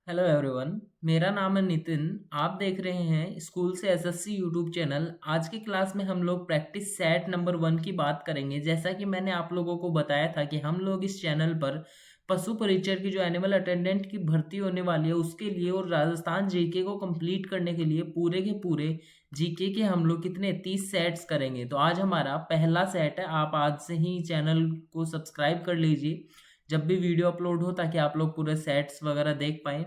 Hello everyone. मेरा नाम है नितिन। आप देख रहे हैं स्कूल से एसएससी यूट्यूब चैनल। आज की क्लास में हम लोग प्रैक्टिस सेट नंबर 1 की बात करेंगे। जैसा कि मैंने आप लोगों को बताया था कि हम लोग इस चैनल पर पशु परिचर की जो एनिमल अटेंडेंट की भर्ती होने वाली है उसके लिए और राजस्थान जीके को कंप्लीट करने के लिए पूरे के पूरे जीके के हम लोग कितने 30 सेट्स करेंगे। तो आज हमारा पहला सेट है। आप आज से ही चैनल को सब्सक्राइब कर लीजिए जब भी वीडियो अपलोड हो, ताकि आप लोग पूरे सेट्स वगैरह देख पाएँ।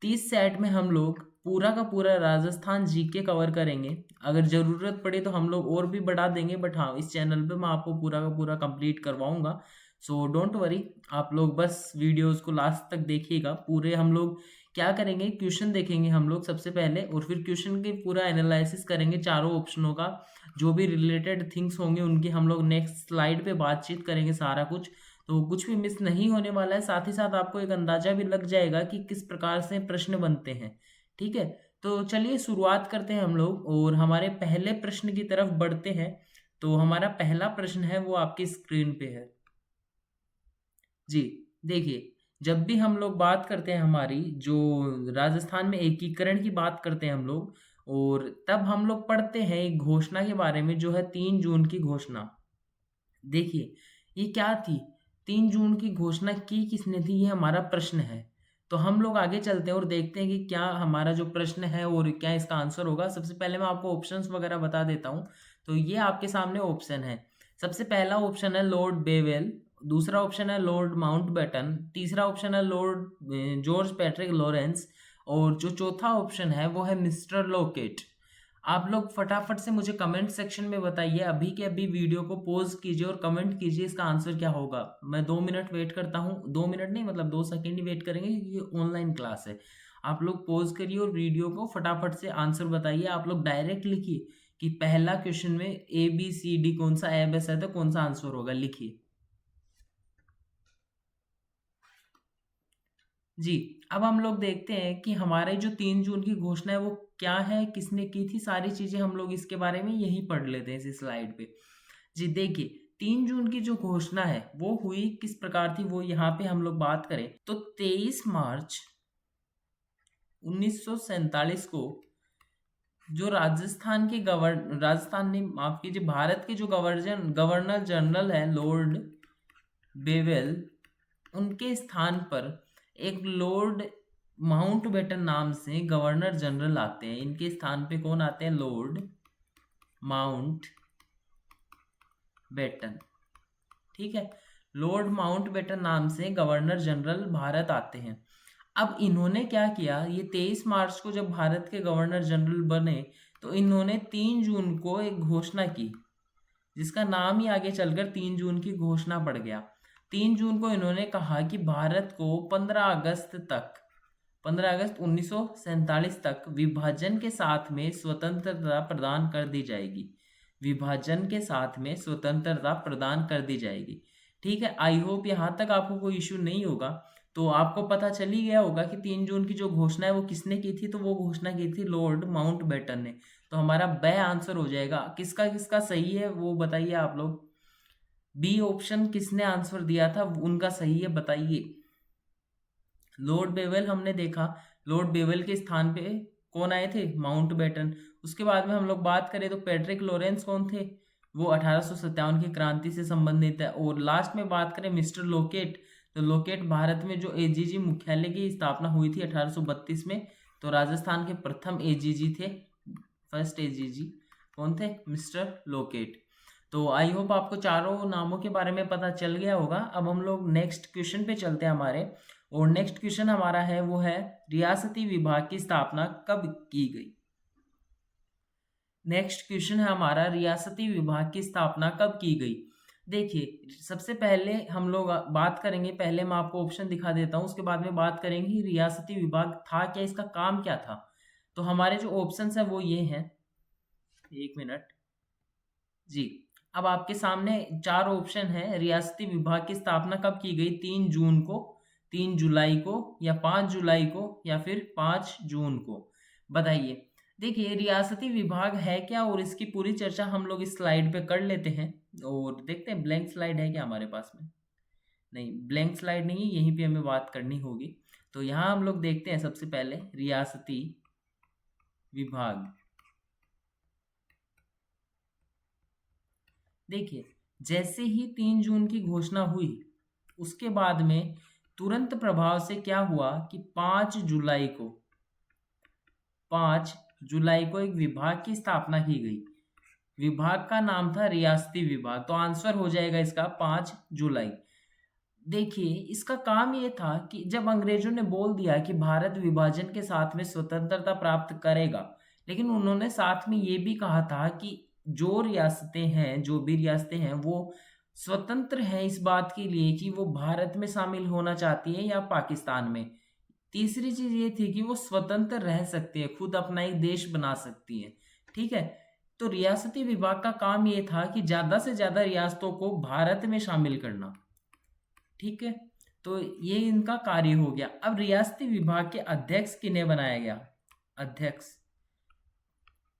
30 सेट में हम लोग पूरा का पूरा राजस्थान जीके कवर करेंगे। अगर ज़रूरत पड़े तो हम लोग और भी बढ़ा देंगे, बट हाँ, इस चैनल पे मैं आपको पूरा का पूरा कंप्लीट करवाऊंगा। सो डोंट वरी, आप लोग बस वीडियोस को लास्ट तक देखिएगा। पूरे हम लोग क्या करेंगे, क्वेश्चन देखेंगे हम लोग सबसे पहले, और फिर क्वेश्चन के पूरा एनालिसिस करेंगे चारों ऑप्शनों का। जो भी रिलेटेड थिंग्स होंगे उनकी हम लोग नेक्स्ट स्लाइड पे बातचीत करेंगे सारा कुछ। तो कुछ भी मिस नहीं होने वाला है। साथ ही साथ आपको एक अंदाजा भी लग जाएगा कि किस प्रकार से प्रश्न बनते हैं। ठीक है, तो चलिए शुरुआत करते हैं हम लोग और हमारे पहले प्रश्न की तरफ बढ़ते हैं। तो हमारा पहला प्रश्न है वो आपकी स्क्रीन पे है जी। देखिए, जब भी हम लोग बात करते हैं हमारी जो राजस्थान में एकीकरण की बात करते हैं हम लोग, और तब हम लोग पढ़ते हैं एक घोषणा के बारे में जो है 3 जून की घोषणा। देखिए, ये क्या थी? 3 जून की घोषणा की किसने थी, ये हमारा प्रश्न है। तो हम लोग आगे चलते हैं और देखते हैं कि क्या हमारा जो प्रश्न है और क्या इसका आंसर होगा। सबसे पहले मैं आपको ऑप्शंस वगैरह बता देता हूँ। तो ये आपके सामने ऑप्शन है। सबसे पहला ऑप्शन है लॉर्ड बेवेल, दूसरा ऑप्शन है लॉर्ड माउंटबेटन, तीसरा ऑप्शन है लॉर्ड जॉर्ज पैट्रिक लॉरेंस, और जो चौथा ऑप्शन है वो है मिस्टर लोकेट। आप लोग फटाफट से मुझे कमेंट सेक्शन में बताइए, अभी के अभी वीडियो को पॉज कीजिए और कमेंट कीजिए इसका आंसर क्या होगा। मैं 2 मिनट वेट करता हूँ, 2 मिनट नहीं मतलब 2 सेकेंड ही वेट करेंगे क्योंकि ऑनलाइन क्लास है। आप लोग पॉज करिए और वीडियो को फटाफट से आंसर बताइए। आप लोग डायरेक्ट लिखिए कि पहला क्वेश्चन में ए बी सी डी कौन सा ए बस है तो कौन सा आंसर होगा, लिखिए जी। अब हम लोग देखते हैं कि हमारे जो 3 जून की घोषणा है वो क्या है, किसने की थी, सारी चीजें हम लोग इसके बारे में यही पढ़ लेते हैं इस स्लाइड पे। जी देखिए, 3 जून की जो घोषणा है वो हुई किस प्रकार थी, वो यहाँ पे हम लोग बात करें तो 23 मार्च 1947 को जो राजस्थान के राजस्थान ने माफ कीजिए, भारत के जो गवर्नर जनरल है लॉर्ड बेवेल, उनके स्थान पर एक लॉर्ड माउंटबेटन नाम से गवर्नर जनरल आते हैं। इनके स्थान पे कौन आते हैं? Lord Mountbatten. ठीक है, लॉर्ड माउंटबेटन नाम से गवर्नर जनरल भारत आते हैं। अब इन्होंने क्या किया, ये 23 मार्च को जब भारत के गवर्नर जनरल बने तो इन्होंने 3 जून को एक घोषणा की जिसका नाम ही आगे चलकर 3 जून की घोषणा पड़ गया। 3 जून को इन्होंने कहा कि भारत को 15 अगस्त 1947 तक विभाजन के साथ में स्वतंत्रता प्रदान कर दी जाएगी। विभाजन के साथ में स्वतंत्रता प्रदान कर दी जाएगी। ठीक है, आई होप यहाँ तक आपको कोई इश्यू नहीं होगा। तो आपको पता चल ही गया होगा कि 3 जून की जो घोषणा है वो किसने की थी, तो वो घोषणा की थी लॉर्ड माउंटबेटन ने। तो हमारा ब आंसर हो जाएगा। किसका किसका सही है वो बताइए आप लोग। बी ऑप्शन किसने आंसर दिया था उनका सही है, बताइए। लॉर्ड बेवेल हमने देखा, लॉर्ड बेवेल के स्थान पे कौन आए थे? माउंटबेटन। उसके बाद में हम लोग बात करें तो पैट्रिक लॉरेंस कौन थे? वो 1857 की क्रांति से संबंधित है। और लास्ट में बात करें मिस्टर लोकेट, तो लोकेट भारत में जो एजीजी मुख्यालय की स्थापना हुई थी 1832 में, तो राजस्थान के प्रथम एजीजी थे। फर्स्ट एजीजी कौन थे? Mister locate. तो आई होप आपको चारों नामों के बारे में पता चल गया होगा। अब हम लोग नेक्स्ट क्वेश्चन पे चलते हैं हमारे, और नेक्स्ट क्वेश्चन हमारा है वो है रियासती विभाग की स्थापना कब की गई। नेक्स्ट क्वेश्चन है हमारा रियासती विभाग की स्थापना कब की गई। देखिए, सबसे पहले हम लोग बात करेंगे, पहले मैं आपको ऑप्शन दिखा देता हूँ, उसके बाद में बात करेंगे रियासती विभाग था क्या, इसका काम क्या था। तो हमारे जो ऑप्शंस है वो ये हैं, 1 मिनट जी। अब आपके सामने 4 ऑप्शन है। रियासती विभाग की स्थापना कब की गई? 3 जून को, 3 जुलाई को, या 5 जुलाई को, या फिर 5 जून को, बताइए। देखिए, रियासती विभाग है क्या और इसकी पूरी चर्चा हम लोग इस स्लाइड पे कर लेते हैं और देखते हैं ब्लैंक स्लाइड है क्या हमारे पास में। नहीं, ब्लैंक स्लाइड नहीं है, यहीं पे हमें बात करनी होगी। तो यहाँ हम लोग देखते हैं सबसे पहले रियासती विभाग। देखिए, जैसे ही 3 जून की घोषणा हुई, उसके बाद में तुरंत प्रभाव से क्या हुआ कि 5 जुलाई को एक विभाग की स्थापना की गई। विभाग का नाम था रियासती विभाग। तो आंसर हो जाएगा इसका 5 जुलाई। देखिए, इसका काम ये था कि जब अंग्रेजों ने बोल दिया कि भारत विभाजन के साथ में स्वतंत्रता प्राप्त करेगा, लेकिन उन्होंने साथ में ये भी कहा था कि जो रियासतें हैं, जो भी रियासतें हैं, वो स्वतंत्र हैं इस बात के लिए कि वो भारत में शामिल होना चाहती हैं या पाकिस्तान में। तीसरी चीज ये थी कि वो स्वतंत्र रह सकती है, खुद अपना एक देश बना सकती है। ठीक है। तो रियासती विभाग का काम ये था कि ज्यादा से ज्यादा रियासतों को भारत में शामिल करना। ठीक है। तो ये इनका कार्य हो गया। अब रियासती विभाग के अध्यक्ष किन्हें बनाया गया? अध्यक्ष,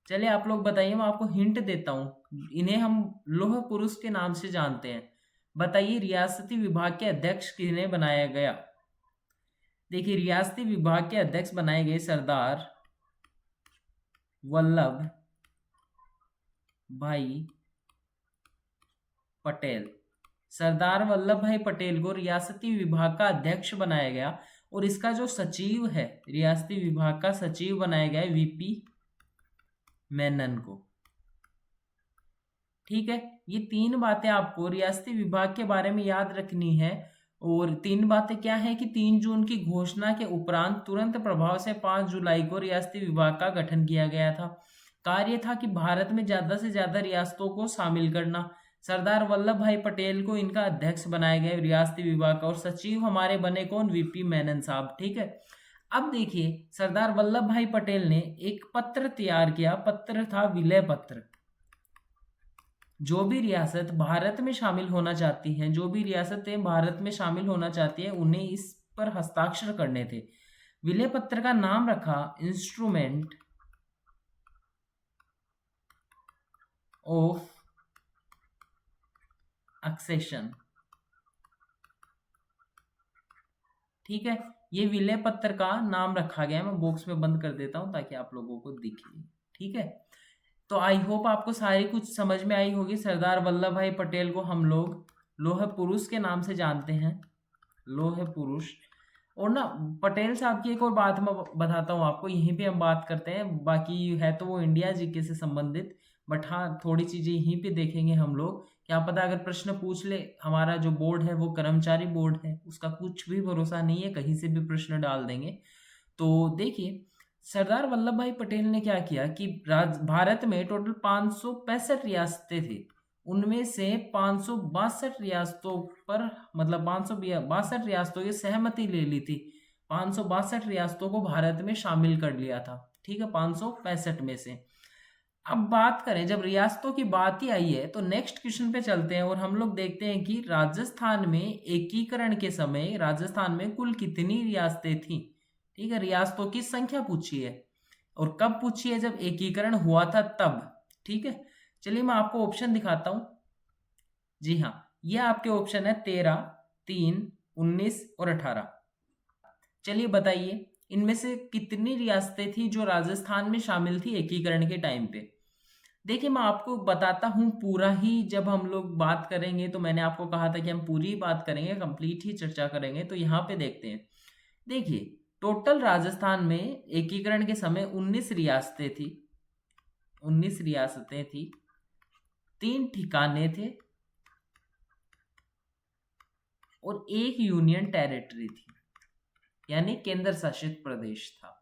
चलिए आप लोग बताइए, मैं आपको हिंट देता हूं। इन्हें हम लौह पुरुष के नाम से जानते हैं। बताइए रियासती विभाग के अध्यक्ष किन्हें बनाया गया? देखिए, रियासती विभाग के अध्यक्ष बनाए गए सरदार वल्लभ भाई पटेल। सरदार वल्लभ भाई पटेल को रियासती विभाग का अध्यक्ष बनाया गया और इसका जो सचिव है, रियासती विभाग का सचिव बनाया गया वीपी मेनन को। ठीक है। ये 3 बातें आपको रियासती विभाग के बारे में याद रखनी है। और 3 बातें क्या है कि 3 जून की घोषणा के उपरांत तुरंत प्रभाव से 5 जुलाई को रियासती विभाग का गठन किया गया था। कार्य था कि भारत में ज्यादा से ज्यादा रियासतों को शामिल करना। सरदार वल्लभ भाई पटेल को इनका अध्यक्ष बनाया गया रियासती विभाग का, और सचिव हमारे बने कौन? वीपी मेनन साहब। ठीक है। अब देखिए, सरदार वल्लभ भाई पटेल ने एक पत्र तैयार किया। पत्र था विलय पत्र। जो भी रियासत भारत में शामिल होना चाहती हैं, जो भी रियासतें भारत में शामिल होना चाहती हैं, उन्हें इस पर हस्ताक्षर करने थे। विलय पत्र का नाम रखा इंस्ट्रूमेंट ऑफ एक्सेशन। ठीक है। ये विलय पत्र का नाम रखा गया है। मैं बॉक्स में बंद कर देता हूं ताकि आप लोगों को दिखे। ठीक है। तो आई होप आपको सारी कुछ समझ में आई होगी। सरदार वल्लभ भाई पटेल को हम लोग लौह पुरुष के नाम से जानते हैं, लौह पुरुष। और ना, पटेल साहब की एक और बात मैं बताता हूँ आपको, यहीं पे हम बात करते हैं। बाकी है तो वो इंडिया जीके से संबंधित, बट हाँ, थोड़ी चीजें यहीं पे देखेंगे हम लोग। क्या पता अगर प्रश्न पूछ ले। हमारा जो बोर्ड है वो कर्मचारी बोर्ड है, उसका कुछ भी भरोसा नहीं है, कहीं से भी प्रश्न डाल देंगे। तो देखिए, सरदार वल्लभ भाई पटेल ने क्या किया कि भारत में टोटल 565 रियासतें थी। उनमें से 562 रियासतों पर, मतलब 562 रियासतों की सहमति ले ली थी। 562 रियासतों को भारत में शामिल कर लिया था। ठीक है, 565 में से। अब बात करें, जब रियासतों की बात ही आई है तो नेक्स्ट क्वेश्चन पे चलते हैं और हम लोग देखते हैं कि राजस्थान में एकीकरण के समय राजस्थान में कुल कितनी रियासतें थी। ठीक है, रियासतों की संख्या पूछी है और कब पूछी है? जब एकीकरण हुआ था तब। ठीक है। चलिए मैं आपको ऑप्शन दिखाता हूं। जी हाँ, ये आपके ऑप्शन है 13, 3, 19 और 18। चलिए बताइए, इनमें से कितनी रियासतें थी जो राजस्थान में शामिल थी एकीकरण के टाइम पे? देखिए, मैं आपको बताता हूँ पूरा ही। जब हम लोग बात करेंगे तो मैंने आपको कहा था कि हम पूरी बात करेंगे, कंप्लीट ही चर्चा करेंगे। तो यहाँ पे देखते हैं। देखिए, टोटल राजस्थान में एकीकरण के समय 19 रियासतें थी। 19 रियासतें थी, 3 ठिकाने थे और 1 यूनियन टेरिटरी थी, यानी केंद्र शासित प्रदेश था।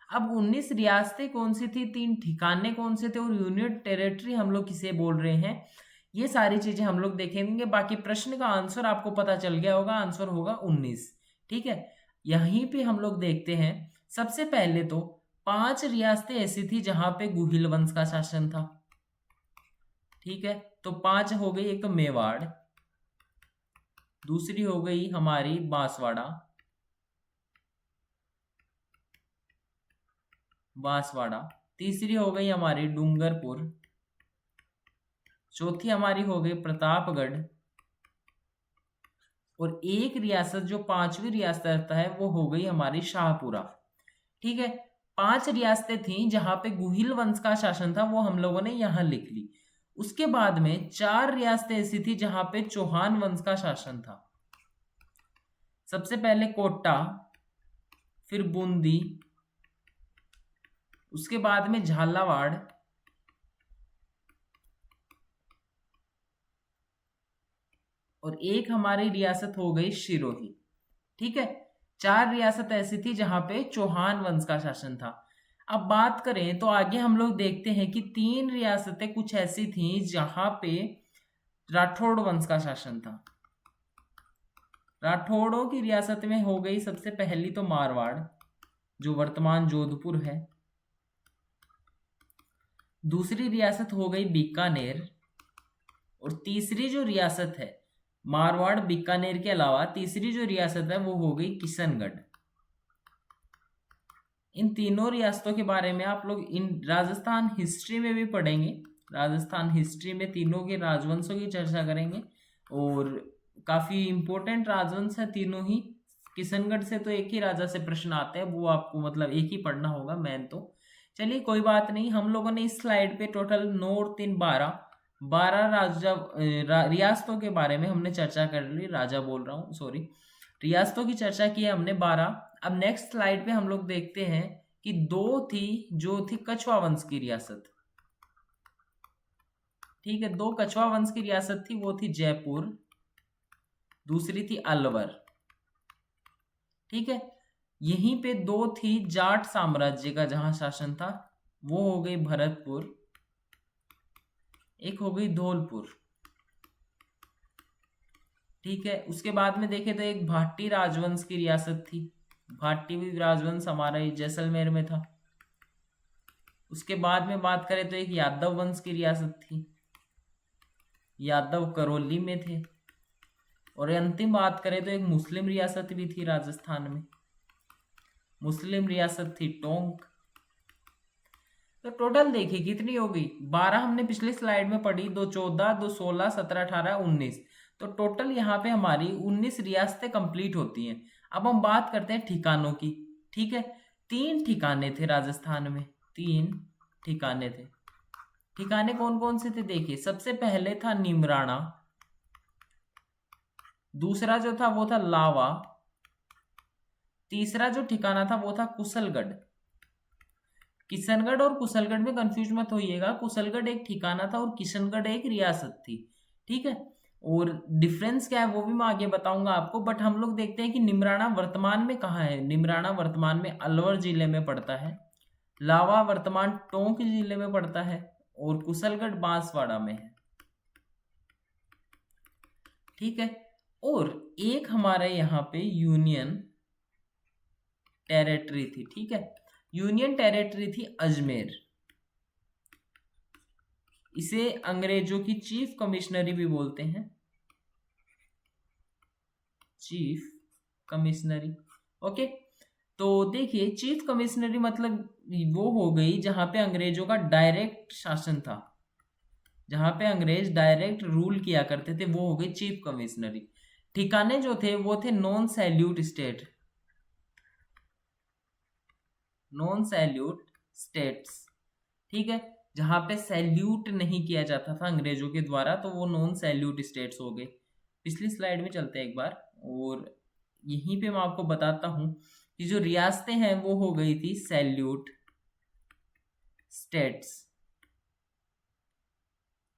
अब 19 रियासतें कौन सी थी, 3 ठिकाने कौन से थे और यूनियन टेरिटरी हम लोग किसे बोल रहे हैं, ये सारी चीजें हम लोग देखेंगे। बाकी प्रश्न का आंसर आपको पता चल गया होगा, आंसर होगा 19। ठीक है। यहीं पे हम लोग देखते हैं। सबसे पहले तो 5 रियासतें ऐसी थी जहां पे गुहिल वंश का शासन था। ठीक है। तो 5 हो गई। एक तो मेवाड़, दूसरी हो गई हमारी बांसवाड़ा, तीसरी हो गई हमारी डूंगरपुर, चौथी हमारी हो गई प्रतापगढ़, और एक रियासत जो पांचवी रियासत है वो हो गई हमारी शाहपुरा। ठीक है, 5 रियासतें थीं जहां पे गुहिल वंश का शासन था, वो हम लोगों ने यहां लिख ली। उसके बाद में 4 रियासतें ऐसी थी जहां पे चौहान वंश का शासन था। सबसे पहले कोटा, फिर बूंदी, उसके बाद में झालावाड़, और एक हमारी रियासत हो गई सिरोही। ठीक है, 4 रियासत ऐसी थी जहां पे चौहान वंश का शासन था। अब बात करें तो आगे हम लोग देखते हैं कि 3 रियासतें कुछ ऐसी थी जहां पे राठौड़ वंश का शासन था। राठौड़ों की रियासत में हो गई सबसे पहली तो मारवाड़, जो वर्तमान जोधपुर है। दूसरी रियासत हो गई बीकानेर, और तीसरी जो रियासत है मारवाड़ बीकानेर के अलावा तीसरी जो रियासत है वो हो गई किशनगढ़। इन तीनों रियासतों के बारे में आप लोग इन राजस्थान हिस्ट्री में भी पढ़ेंगे। राजस्थान हिस्ट्री में तीनों के राजवंशों की चर्चा करेंगे, और काफी इंपॉर्टेंट राजवंश है तीनों ही। किशनगढ़ से तो एक ही राजा से प्रश्न आते हैं, वो आपको मतलब एक ही पढ़ना होगा मेन तो। चलिए कोई बात नहीं, हम लोगों ने इस स्लाइड पे टोटल 9 और 3 12 रियासतों के बारे में हमने चर्चा कर ली। राजा बोल रहा हूँ, सॉरी, रियासतों की चर्चा की है हमने 12। अब नेक्स्ट स्लाइड पे हम लोग देखते हैं कि 2 थी जो थी कछवा वंश की रियासत। ठीक है, 2 कछवा वंश की रियासत थी, वो थी जयपुर, दूसरी थी अलवर। ठीक है, यहीं पे 2 थी जाट साम्राज्य का जहां शासन था, वो हो गई भरतपुर, एक हो गई धौलपुर। ठीक है, उसके बाद में देखें तो एक भाटी राजवंश की रियासत थी। भाटी राजवंश हमारा जैसलमेर में था। उसके बाद में बात करें तो एक यादव वंश की रियासत थी, यादव करौली में थे। और अंतिम बात करें तो एक मुस्लिम रियासत भी थी राजस्थान में, मुस्लिम रियासत थी टोंक। तो टोटल देखिए कितनी हो गई, 12 हमने पिछली स्लाइड में पढ़ी, 2 14, 2 16, 17 18 19। तो टोटल यहाँ पे हमारी 19 रियासतें कंप्लीट होती हैं। अब हम बात करते हैं ठिकानों की। ठीक है, 3 ठिकाने थे राजस्थान में, 3 ठिकाने थे। ठिकाने कौन कौन से थे देखिए, सबसे पहले था निमराना, दूसरा जो था वो था लावा, तीसरा जो ठिकाना था वो था कुशलगढ़। किशनगढ़ और कुशलगढ़ में कंफ्यूज मत होइएगा, कुशलगढ़ एक ठिकाना था और किशनगढ़ एक रियासत थी। ठीक है, और डिफरेंस क्या है वो भी मैं आगे बताऊंगा आपको। बट हम लोग देखते हैं कि निमराना वर्तमान में कहाँ है। निमराना वर्तमान में अलवर जिले में पड़ता है, लावा वर्तमान टोंक जिले में पड़ता है, और कुशलगढ़ बांसवाड़ा में है। ठीक है, और एक हमारे यहाँ पे यूनियन टेरिटरी थी। ठीक है, यूनियन टेरिटरी थी अजमेर। इसे अंग्रेजों की चीफ कमिश्नरी भी बोलते हैं, चीफ कमिश्नरी। ओके, तो देखिए चीफ कमिश्नरी मतलब वो हो गई जहां पे अंग्रेजों का डायरेक्ट शासन था, जहां पे अंग्रेज डायरेक्ट रूल किया करते थे, वो हो गई चीफ कमिश्नरी। ठिकाने जो थे वो थे non salute state, non salute states. ठीक है, जहां पे सैल्यूट नहीं किया जाता था अंग्रेजों के द्वारा, तो वो नॉन सैल्यूट स्टेट्स हो गए। पिछली स्लाइड में चलते हैं एक बार, और यहीं पे मैं आपको बताता हूं कि जो रियासतें हैं वो हो गई थी सैल्यूट स्टेट्स।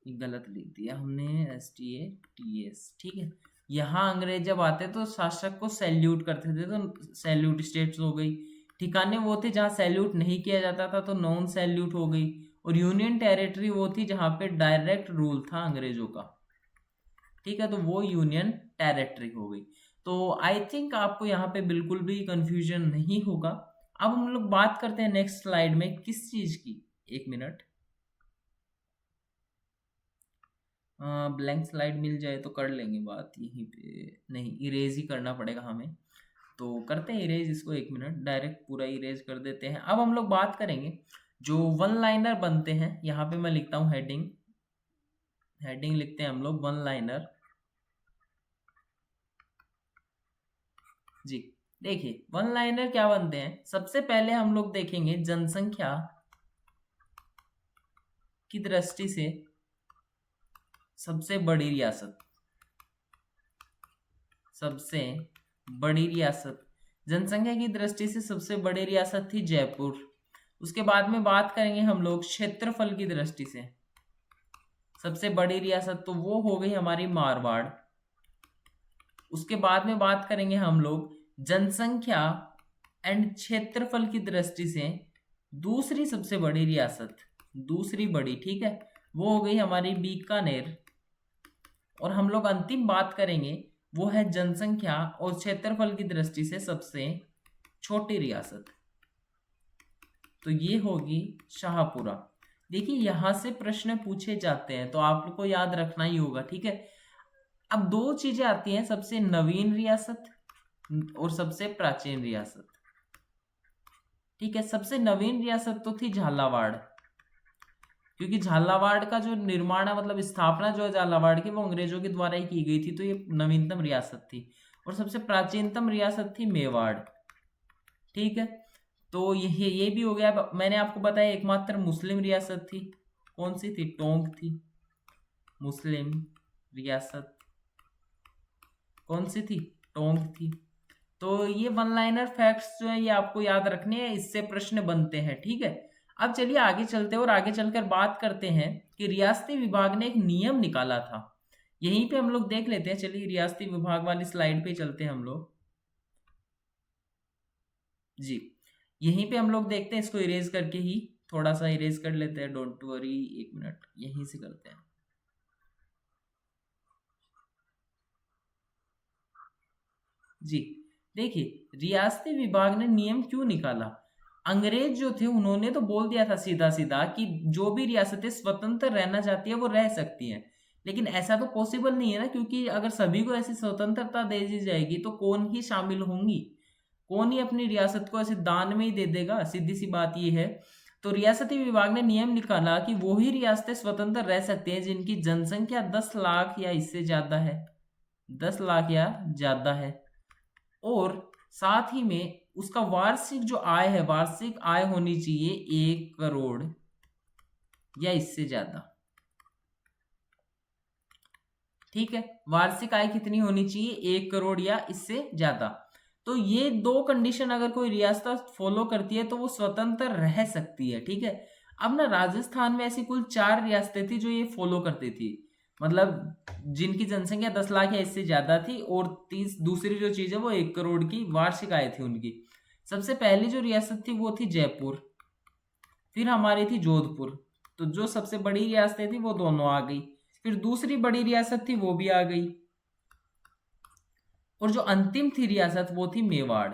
गलत लिख दिया हमने, STATS। ठीक है, यहाँ अंग्रेज जब आते तो शासक को सैल्यूट करते थे, तो सैल्यूट स्टेट्स हो गई। ठिकाने वो थे जहाँ सैल्यूट नहीं किया जाता था, तो नॉन सैल्यूट हो गई। और यूनियन टेरिटरी वो थी जहाँ पे डायरेक्ट रूल था अंग्रेजों का। ठीक है, तो वो यूनियन टेरिटरी हो गई। तो आई थिंक आपको यहाँ पे बिल्कुल भी कंफ्यूजन नहीं होगा। अब हम लोग बात करते हैं नेक्स्ट स्लाइड में किस चीज की, एक मिनट, ब्लैंक स्लाइड मिल जाए तो कर लेंगे बात यहीं पे, नहीं इरेज ही करना पड़ेगा हमें, तो करते हैं इरेज इसको, एक मिनट, डायरेक्ट पूरा इरेज कर देते हैं। अब हम लोग बात करेंगे जो वन लाइनर बनते हैं। यहाँ पे मैं लिखता हूँ हेडिंग, हेडिंग लिखते हैं हम लोग वन लाइनर। जी देखिए, वन लाइनर क्या बनते हैं। सबसे पहले हम लोग देखेंगे जनसंख्या की दृष्टि से सबसे बड़ी रियासत। सबसे बड़ी रियासत, जनसंख्या की दृष्टि से सबसे बड़ी रियासत थी जयपुर। उसके बाद में बात करेंगे हम लोग क्षेत्रफल की दृष्टि से सबसे बड़ी रियासत, तो वो हो गई हमारी मारवाड़। उसके बाद में बात करेंगे हम लोग जनसंख्या एंड क्षेत्रफल की दृष्टि से दूसरी सबसे बड़ी रियासत, दूसरी बड़ी, ठीक है, वो हो गई हमारी बीकानेर। और हम लोग अंतिम बात करेंगे वो है जनसंख्या और क्षेत्रफल की दृष्टि से सबसे छोटी रियासत, तो ये होगी शाहपुरा। देखिए यहां से प्रश्न पूछे जाते हैं तो आप लोग को याद रखना ही होगा, ठीक है। अब दो चीजें आती हैं, सबसे नवीन रियासत और सबसे प्राचीन रियासत, ठीक है। सबसे नवीन रियासत तो थी झालावाड़, क्योंकि झालावाड़ का जो निर्माण है, मतलब स्थापना जो है झालावाड़ की, वो अंग्रेजों के द्वारा ही की गई थी, तो ये नवीनतम रियासत थी। और सबसे प्राचीनतम रियासत थी मेवाड़, ठीक है। तो ये भी हो गया। मैंने आपको बताया एकमात्र मुस्लिम रियासत थी, कौन सी थी, टोंक थी। मुस्लिम रियासत कौन सी थी, टोंक थी। तो ये वन लाइनर फैक्ट्स जो है ये आपको याद रखने हैं, इससे प्रश्न बनते हैं, ठीक है। अब चलिए आगे चलते हैं और आगे चलकर बात करते हैं कि रियासती विभाग ने एक नियम निकाला था। यहीं पे हम लोग देख लेते हैं, चलिए रियासती विभाग वाली स्लाइड पे चलते हैं हम लोग। जी यहीं पे हम लोग देखते हैं, इसको इरेज करके ही थोड़ा सा इरेज कर लेते हैं, डोंट वरी, एक मिनट यहीं से करते हैं। जी देखिए, रियासती विभाग ने नियम क्यों निकाला। अंग्रेज जो थे उन्होंने तो बोल दिया था सीधा सीधा कि जो भी रियासतें स्वतंत्र रहना चाहती है वो रह सकती हैं, लेकिन ऐसा तो पॉसिबल नहीं है ना, क्योंकि अगर सभी को ऐसी स्वतंत्रता दे दी जाएगी तो कौन ही शामिल होंगी, कौन ही अपनी रियासत को ऐसे दान में ही दे देगा, सीधी सी बात ये है। तो रियासती विभाग ने नियम निकाला कि वो ही रियासतें स्वतंत्र रह सकती हैं जिनकी जनसंख्या 10 लाख या इससे ज्यादा है, 10 लाख या ज्यादा है। और साथ ही में उसका वार्षिक जो आय है, वार्षिक आय होनी चाहिए 1 करोड़ या इससे ज्यादा, ठीक है। वार्षिक आय कितनी होनी चाहिए, 1 करोड़ या इससे ज्यादा। तो ये दो कंडीशन अगर कोई रियासत फॉलो करती है तो वो स्वतंत्र रह सकती है, ठीक है। अब ना राजस्थान में ऐसी कुल 4 रियासतें थी जो ये फॉलो करती थी, मतलब जिनकी जनसंख्या 10 लाख या इससे ज्यादा थी, और तीस दूसरी जो चीज है वो 1 करोड़ की वार्षिक आय थी उनकी। सबसे पहली जो रियासत थी वो थी जयपुर, फिर हमारी थी जोधपुर। तो जो सबसे बड़ी रियासतें थी वो दोनों आ गई, फिर दूसरी बड़ी रियासत थी वो भी आ गई, और जो अंतिम थी रियासत वो थी मेवाड़,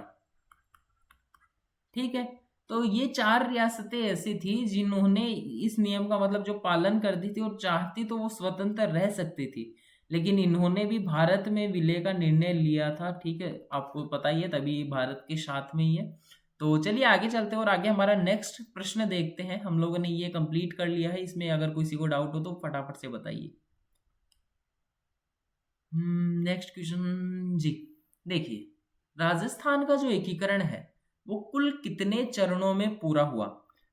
ठीक है। तो ये 4 रियासतें ऐसी थी जिन्होंने इस नियम का मतलब जो पालन करती थी और चाहती तो वो स्वतंत्र रह सकती थी, लेकिन इन्होंने भी भारत में विलय का निर्णय लिया था, ठीक है, आपको पता ही है, तभी भारत के साथ में ही है। तो चलिए आगे चलते हैं और आगे हमारा नेक्स्ट प्रश्न देखते हैं। हम लोगों ने ये कंप्लीट कर लिया है, इसमें अगर किसी को डाउट हो तो फटाफट से बताइए। नेक्स्ट क्वेश्चन जी देखिए, राजस्थान का जो एकीकरण है वो कुल कितने चरणों में पूरा हुआ।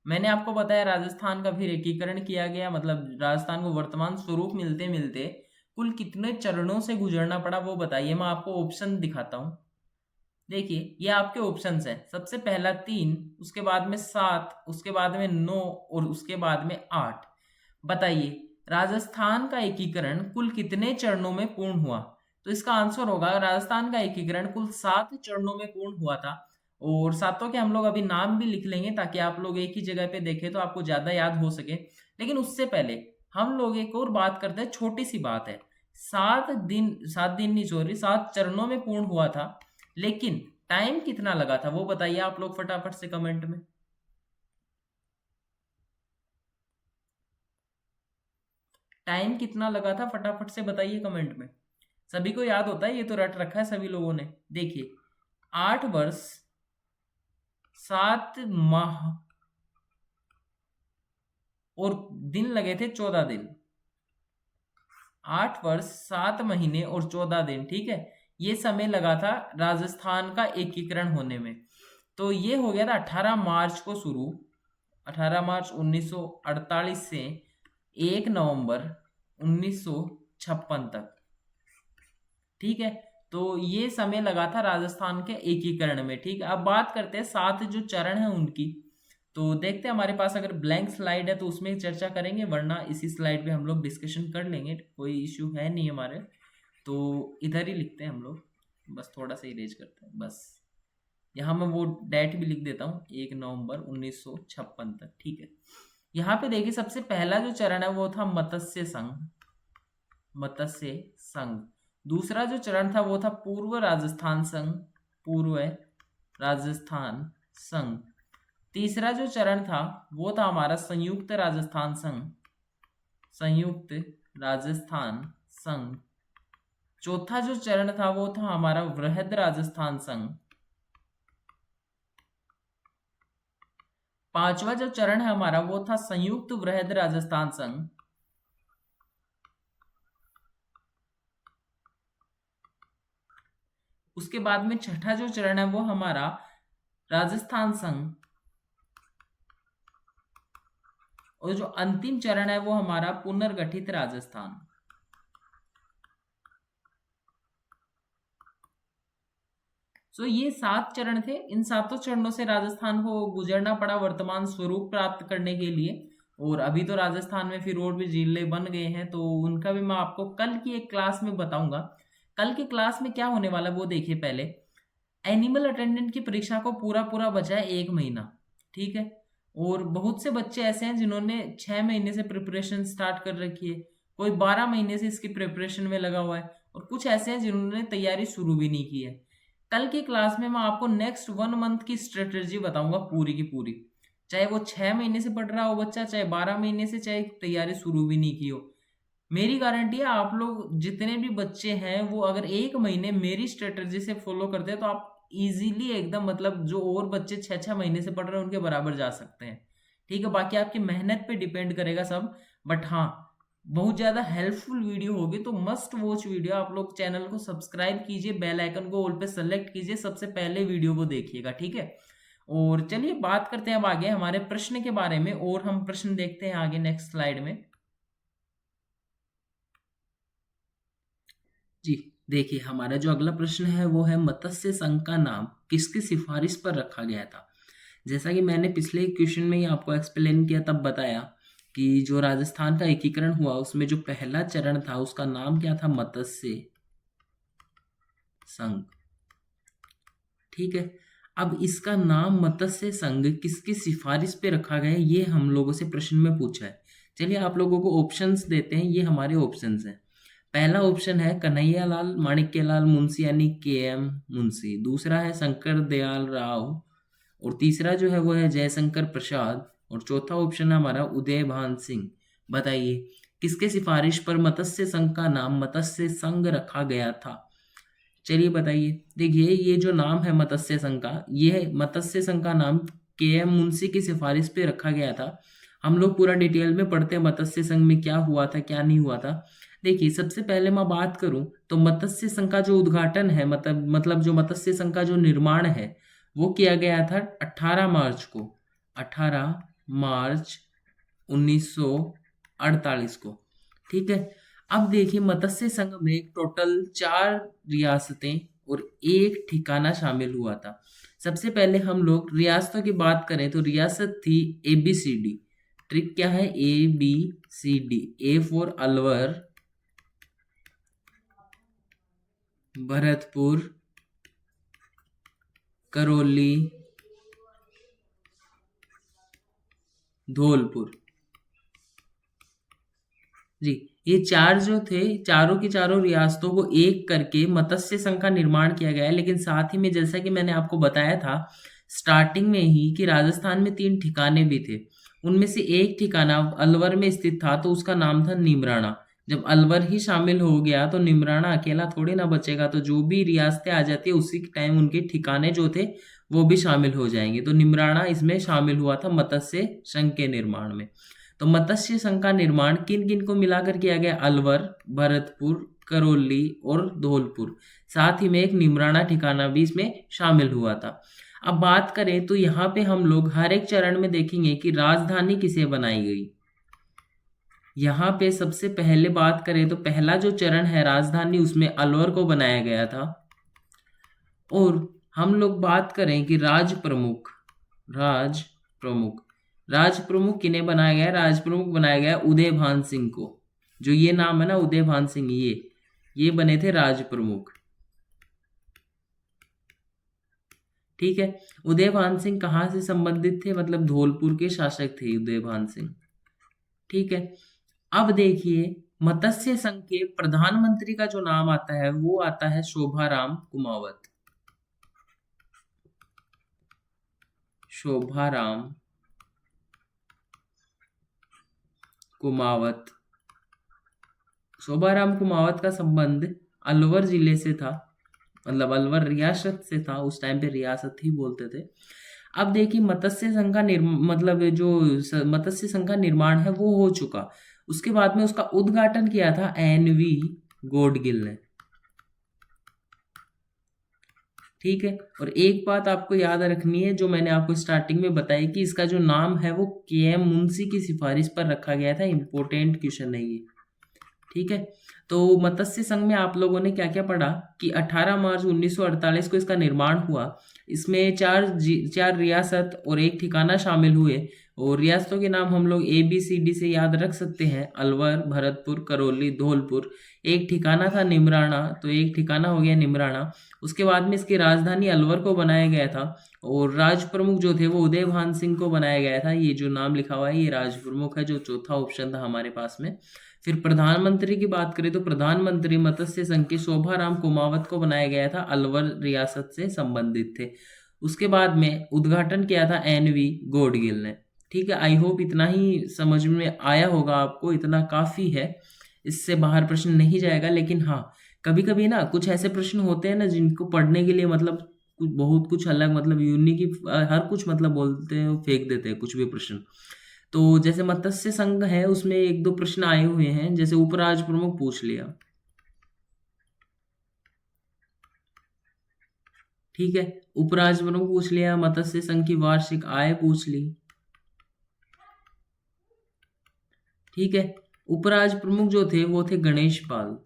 मैंने आपको बताया राजस्थान का फिर एकीकरण किया गया, मतलब राजस्थान को वर्तमान स्वरूप मिलते मिलते कुल कितने चरणों से गुजरना पड़ा वो बताइए। मैं आपको ऑप्शन दिखाता हूँ, देखिए ये आपके ऑप्शंस हैं। सबसे पहला 3, उसके बाद में 7, उसके बाद में 9 और उसके बाद में 8। बताइए राजस्थान का एकीकरण कुल कितने चरणों में पूर्ण हुआ। तो इसका आंसर होगा राजस्थान का एकीकरण कुल 7 चरणों में पूर्ण हुआ था। और सातों के हम लोग अभी नाम भी लिख लेंगे ताकि आप लोग एक ही जगह पे देखें तो आपको ज्यादा याद हो सके। लेकिन उससे पहले हम लोग एक और बात करते हैं, छोटी सी बात है। 7 दिन नहीं, सॉरी, 7 चरणों में पूर्ण हुआ था, लेकिन टाइम कितना लगा था वो बताइए आप लोग फटाफट से कमेंट में। टाइम कितना लगा था फटाफट से बताइए कमेंट में। सभी को याद होता है, ये तो रट रखा है सभी लोगों ने। देखिए 8 वर्ष 7 माह और दिन लगे थे 14 दिन। 8 वर्ष 7 महीने और 14 दिन, ठीक है। ये समय लगा था राजस्थान का एकीकरण होने में। तो ये हो गया था 18 मार्च को शुरू, 18 मार्च 1948 से 1 नवंबर 1956 तक। ठीक है, तो ये समय लगा था राजस्थान के एकीकरण में। ठीक है, अब बात करते हैं 7 जो चरण है उनकी। तो देखते हैं, हमारे पास अगर ब्लैंक स्लाइड है तो उसमें चर्चा करेंगे, वरना इसी स्लाइड पे हम लोग डिस्कशन कर लेंगे, कोई इश्यू है नहीं हमारे। तो इधर ही लिखते हैं हम लोग, बस थोड़ा सा इरेज करते हैं बस। यहाँ मैं वो डेट भी लिख देता हूँ, 1 नवंबर 1956 तक। ठीक है, यहाँ पे देखिए सबसे पहला जो चरण है वो था मत्स्य संघ, मत्स्य संघ। दूसरा जो चरण था वो था पूर्व राजस्थान संघ, पूर्व राजस्थान संघ। तीसरा जो चरण था वो था हमारा संयुक्त राजस्थान संघ, संयुक्त राजस्थान संघ। चौथा जो चरण था वो था हमारा वृहद राजस्थान संघ। पांचवा जो चरण है हमारा वो था संयुक्त वृहद राजस्थान संघ। उसके बाद में छठा जो चरण है वो हमारा राजस्थान संघ। और जो अंतिम चरण है वो हमारा पुनर्गठित राजस्थान। सो ये 7 चरण थे। इन 7 चरणों से राजस्थान को गुजरना पड़ा वर्तमान स्वरूप प्राप्त करने के लिए। और अभी तो राजस्थान में फिर और भी जिले बन गए हैं, तो उनका भी मैं आपको कल की एक क्लास में बताऊंगा। कल की क्लास में क्या होने वाला है वो देखिए। पहले एनिमल अटेंडेंट की परीक्षा को पूरा पूरा बचा है 1 महीना। ठीक है, और बहुत से बच्चे ऐसे हैं जिन्होंने 6 महीने से प्रिपरेशन स्टार्ट कर रखी है, कोई 12 महीने से इसकी प्रिपरेशन में लगा हुआ है, और कुछ ऐसे हैं जिन्होंने तैयारी शुरू भी नहीं की है। कल की क्लास में मैं आपको नेक्स्ट 1 मंथ की स्ट्रेटेजी बताऊंगा पूरी की पूरी, चाहे वो 6 महीने से पढ़ रहा हो बच्चा, चाहे 12 महीने से, चाहे तैयारी शुरू भी नहीं की हो। मेरी गारंटी है आप लोग जितने भी बच्चे हैं वो अगर 1 महीने मेरी स्ट्रेटेजी से फॉलो करते हैं तो आप इजीली एकदम, मतलब जो और बच्चे 6-6 महीने से पढ़ रहे हैं उनके बराबर जा सकते हैं। ठीक है, बाकी आपकी मेहनत पे डिपेंड करेगा सब। बट हाँ, बहुत ज़्यादा हेल्पफुल वीडियो होगी, तो मस्ट वॉच वीडियो। आप लोग चैनल को सब्सक्राइब कीजिए, बेल आइकन को ऑल पे सेलेक्ट कीजिए, सबसे पहले वीडियो को देखिएगा। ठीक है, और चलिए बात करते हैं अब आगे हमारे प्रश्न के बारे में, और हम प्रश्न देखते हैं आगे नेक्स्ट स्लाइड में। जी देखिए, हमारा जो अगला प्रश्न है वो है मत्स्य संघ का नाम किसकी सिफारिश पर रखा गया था। जैसा कि मैंने पिछले क्वेश्चन में ही आपको एक्सप्लेन किया, तब बताया कि जो राजस्थान का एकीकरण हुआ उसमें जो पहला चरण था उसका नाम क्या था, मत्स्य संघ। ठीक है, अब इसका नाम मत्स्य संघ किसकी सिफारिश पे रखा गया है ये हम लोगों से प्रश्न में पूछा है। चलिए आप लोगों को ऑप्शंस देते हैं, ये हमारे ऑप्शंस हैं। पहला ऑप्शन है कन्हैयालाल माणिक्यलाल मुंशी यानी के.एम. मुंशी। दूसरा है शंकर दयाल राव, और तीसरा जो है वो है जयशंकर प्रसाद, और चौथा ऑप्शन है हमारा उदयभान सिंह। बताइए किसके सिफारिश पर मत्स्य संघ का नाम मत्स्य संघ रखा गया था। चलिए बताइए। देखिए ये जो नाम है मत्स्य संघ का, ये मत्स्य संघ का नाम के.एम. मुंशी की सिफारिश पे रखा गया था। हम लोग पूरा डिटेल में पढ़ते हैं मत्स्य संघ में क्या हुआ था क्या नहीं हुआ था। देखिए सबसे पहले मैं बात करूं तो मत्स्य संघ का जो उद्घाटन है, मतलब जो मत्स्य संघ का जो निर्माण है वो किया गया था 18 मार्च को, 18 मार्च 1948 को। ठीक है, अब देखिए मत्स्य संघ में टोटल 4 रियासतें और 1 ठिकाना शामिल हुआ था। सबसे पहले हम लोग रियासतों की बात करें तो रियासत थी ABCD। ट्रिक क्या है, ABCD। A for Alwar, Bharatpur, Karauli, Dholpur. जी, ये 4 जो थे, चारों की चारों रियासतों को एक करके मत्स्य संघ का निर्माण किया गया है। लेकिन साथ ही में जैसा कि मैंने आपको बताया था स्टार्टिंग में ही कि राजस्थान में 3 ठिकाने भी थे, उनमें से एक ठिकाना अलवर में स्थित था तो उसका नाम था निमराना। जब अलवर ही शामिल हो गया तो निमराना अकेला थोड़ी ना बचेगा, तो जो भी रियासतें आ जाती है उसी टाइम उनके ठिकाने जो थे वो भी शामिल हो जाएंगे। तो निमराना इसमें शामिल हुआ था मत्स्य संघ के निर्माण में। तो तो मत्स्य संघ का निर्माण किन किन को मिलाकर किया गया? अलवर, भरतपुर, करौली और धौलपुर। साथ ही में एक निमराना ठिकाना भी इसमें शामिल हुआ था। अब बात करें तो यहाँ पे हम लोग हर एक चरण में देखेंगे कि राजधानी किसे बनाई गई। यहाँ पे सबसे पहले बात करें तो पहला जो चरण है राजधानी, उसमें अलवर को बनाया गया था। और हम लोग बात करें कि राज प्रमुख किन्हें बनाया गया? राज प्रमुख बनाया गया उदयभान सिंह को। जो ये नाम है ना, उदयभान सिंह, ये बने थे राज प्रमुख। ठीक है। उदयभान सिंह कहाँ से संबंधित थे? मतलब धौलपुर के शासक थे उदयभान सिंह। ठीक है। अब देखिए, मत्स्य संघ के प्रधानमंत्री का जो नाम आता है वो आता है शोभाराम कुमावत। शोभाराम कुमावत का संबंध अलवर जिले से था, मतलब अलवर रियासत से था। उस टाइम पे रियासत ही बोलते थे। अब देखिए, मत्स्य संघ का मत्स्य संघ का निर्माण है वो हो चुका। उसके बाद में उसका उद्घाटन किया था एन.वी. गॉडगिल ने। ठीक है। और एक बात आपको याद रखनी है, जो मैंने आपको स्टार्टिंग में बताई, कि इसका जो नाम है वो के.एम. मुंशी की सिफारिश पर रखा गया था। इंपॉर्टेंट क्वेश्चन है ये। ठीक है। तो मत्स्य संघ में आप लोगों ने क्या क्या पढ़ा कि 18 मार्च 1948 को इसका निर्माण हुआ। इसमें चार रियासत और एक ठिकाना शामिल हुए। और रियासतों के नाम हम लोग ABCD से याद रख सकते हैं: अलवर, भरतपुर, करौली, धौलपुर। एक ठिकाना था निमराना, तो एक ठिकाना हो गया निमराना। उसके बाद में इसकी राजधानी अलवर को बनाया गया था। और राज प्रमुख जो थे वो उदयभान सिंह को बनाया गया था। ये जो नाम लिखा हुआ है ये राज प्रमुख है, जो चौथा ऑप्शन था हमारे पास में। फिर प्रधानमंत्री की बात करें तो प्रधानमंत्री मत्स्य संघ के शोभाराम कुमावत को बनाया गया था, अलवर रियासत से संबंधित थे। उसके बाद में उद्घाटन किया था एन.वी. गॉडगिल ने। ठीक है। आई होप इतना ही समझ में आया होगा आपको, इतना काफ़ी है, इससे बाहर प्रश्न नहीं जाएगा। लेकिन हाँ, कभी कभी ना कुछ ऐसे प्रश्न होते हैं ना जिनको पढ़ने के लिए मतलब बहुत कुछ अलग, मतलब यूनिक ही हर कुछ मतलब बोलते हैं, फेंक देते हैं कुछ भी प्रश्न। तो जैसे मत्स्य संघ है उसमें एक दो प्रश्न आए हुए हैं, जैसे उपराज प्रमुख पूछ लिया। ठीक है। उपराज प्रमुख पूछ लिया, मत्स्य संघ की वार्षिक आय पूछ ली। ठीक है। उपराज प्रमुख जो थे वो थे गणेश पाल।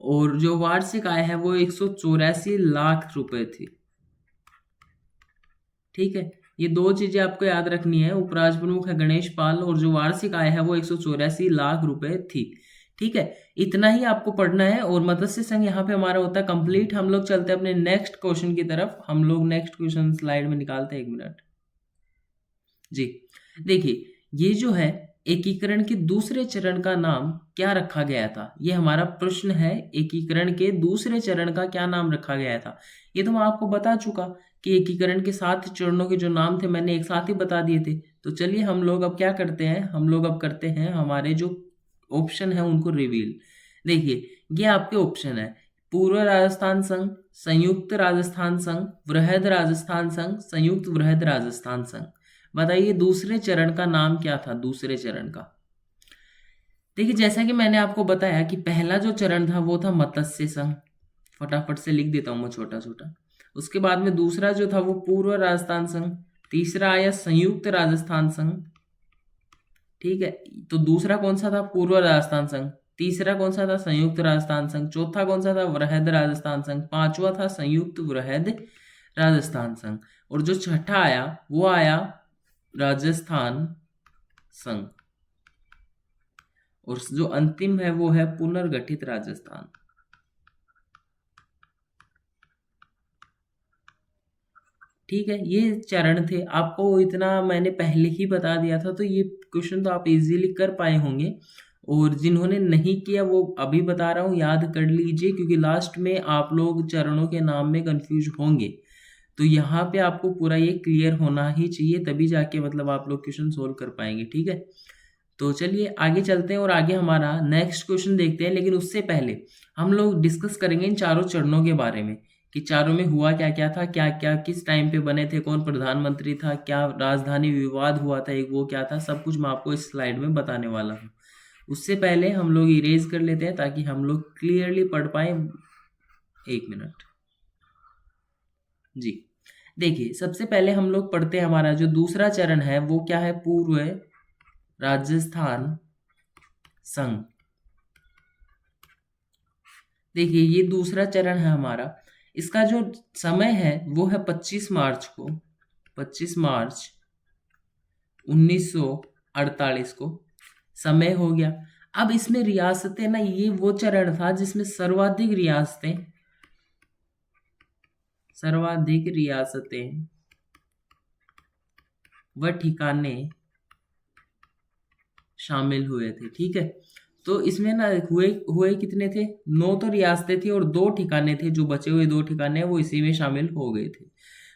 और जो वार्षिक आय है वो 184 लाख रुपए थी। ठीक है। ये दो चीजें आपको याद रखनी है, उपराज प्रमुख है गणेश पाल और जो वार्षिक आय है वो 184 लाख रुपए थी। ठीक है। इतना ही आपको पढ़ना है और मत्स्य संघ यहाँ पे हमारा होता है कंप्लीट। हम लोग चलते हैं अपने नेक्स्ट क्वेश्चन की तरफ। हम लोग नेक्स्ट क्वेश्चन स्लाइड में निकालते हैं, 1 मिनट जी। देखिए, ये जो है एकीकरण के दूसरे चरण का नाम क्या रखा गया था, ये हमारा प्रश्न है। एकीकरण के दूसरे चरण का क्या नाम रखा गया था? ये तो मैं आपको बता चुका कि एकीकरण के 7 चरणों के जो नाम थे मैंने एक साथ ही बता दिए थे। तो चलिए हम लोग अब क्या करते हैं, हम लोग अब करते हैं हमारे जो ऑप्शन है उनको रिवील। देखिए, ये आपके ऑप्शन है: पूर्व राजस्थान संघ, संयुक्त राजस्थान संघ, वृहद राजस्थान संघ, संयुक्त वृहद राजस्थान संघ। बताइए दूसरे चरण का नाम क्या था? दूसरे चरण का देखिए, जैसा कि मैंने आपको बताया कि पहला जो चरण था वो था मत्स्य संघ। फटाफट से लिख देता हूं मैं छोटा छोटा। उसके बाद में दूसरा जो था वो पूर्व राजस्थान संघ। तीसरा आया संयुक्त राजस्थान संघ। ठीक है। तो दूसरा कौन सा था? पूर्व राजस्थान संघ। तीसरा कौन सा था? संयुक्त राजस्थान संघ। चौथा कौन सा था? वृहद राजस्थान संघ। पांचवा था संयुक्त वृहद राजस्थान संघ। और जो छठा आया वो आया राजस्थान संघ। और जो अंतिम है वो है पुनर्गठित राजस्थान। ठीक है। ये चरण थे, आपको इतना मैंने पहले ही बता दिया था, तो ये क्वेश्चन तो आप इजीली कर पाए होंगे। और जिन्होंने नहीं किया वो अभी बता रहा हूँ, याद कर लीजिए, क्योंकि लास्ट में आप लोग चरणों के नाम में कंफ्यूज होंगे। तो यहाँ पे आपको पूरा ये क्लियर होना ही चाहिए, तभी जाके मतलब आप लोग क्वेश्चन सोल्व कर पाएंगे। ठीक है। तो चलिए आगे चलते हैं और आगे हमारा नेक्स्ट क्वेश्चन देखते हैं। लेकिन उससे पहले हम लोग डिस्कस करेंगे इन चारों चरणों के बारे में कि चारों में हुआ क्या क्या था, क्या क्या किस टाइम पे बने थे, कौन प्रधानमंत्री था, क्या राजधानी विवाद हुआ था एक, वो क्या था, सब कुछ मैं आपको इस स्लाइड में बताने वाला हूँ। उससे पहले हम लोग इरेज कर लेते हैं ताकि हम लोग क्लियरली पढ़ पाए। 1 मिनट जी। देखिए, सबसे पहले हम लोग पढ़ते हैं, हमारा जो दूसरा चरण है वो क्या है, पूर्व राजस्थान संघ। देखिए, ये दूसरा चरण है हमारा। इसका जो समय है वो है 25 मार्च को, 25 मार्च 1948 को समय हो गया। अब इसमें रियासतें ना, ये वो चरण था जिसमें सर्वाधिक रियासतें व ठिकाने शामिल हुए थे। ठीक है, तो इसमें ना हुए हुए कितने थे, 9 तो रियासतें थी और 2 ठिकाने थे, जो बचे हुए 2 ठिकाने वो इसी में शामिल हो गए थे।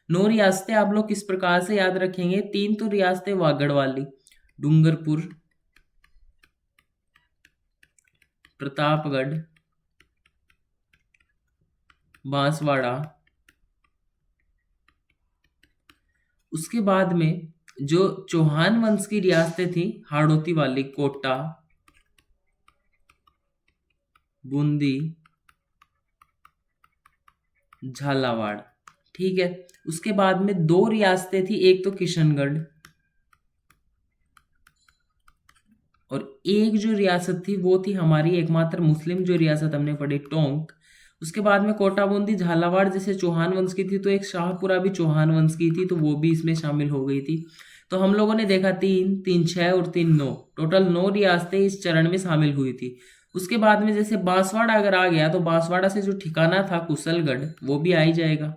9 रियासतें आप लोग किस प्रकार से याद रखेंगे, 3 तो रियासतें वागड़ वाली, डूंगरपुर, प्रतापगढ़, बांसवाड़ा। उसके बाद में जो चौहान वंश की रियासतें थी, हाड़ौती वाली, कोटा, बूंदी, झालावाड़। ठीक है, उसके बाद में 2 रियासतें थी, एक तो किशनगढ़ और एक जो रियासत थी वो थी हमारी एकमात्र मुस्लिम जो रियासत हमने पढ़ी, टोंक। उसके बाद में कोटा, बूंदी, झालावाड़ जैसे चौहान वंश की थी, तो एक शाहपुरा भी चौहान वंश की थी, तो वो भी इसमें शामिल हो गई थी। तो हम लोगों ने देखा 3 3 6 और 3 9, टोटल 9 रियासतें इस चरण में शामिल हुई थी। उसके बाद में जैसे बांसवाड़ा अगर आ गया तो बांसवाड़ा से जो ठिकाना था कुशलगढ़ वो भी आ ही जाएगा।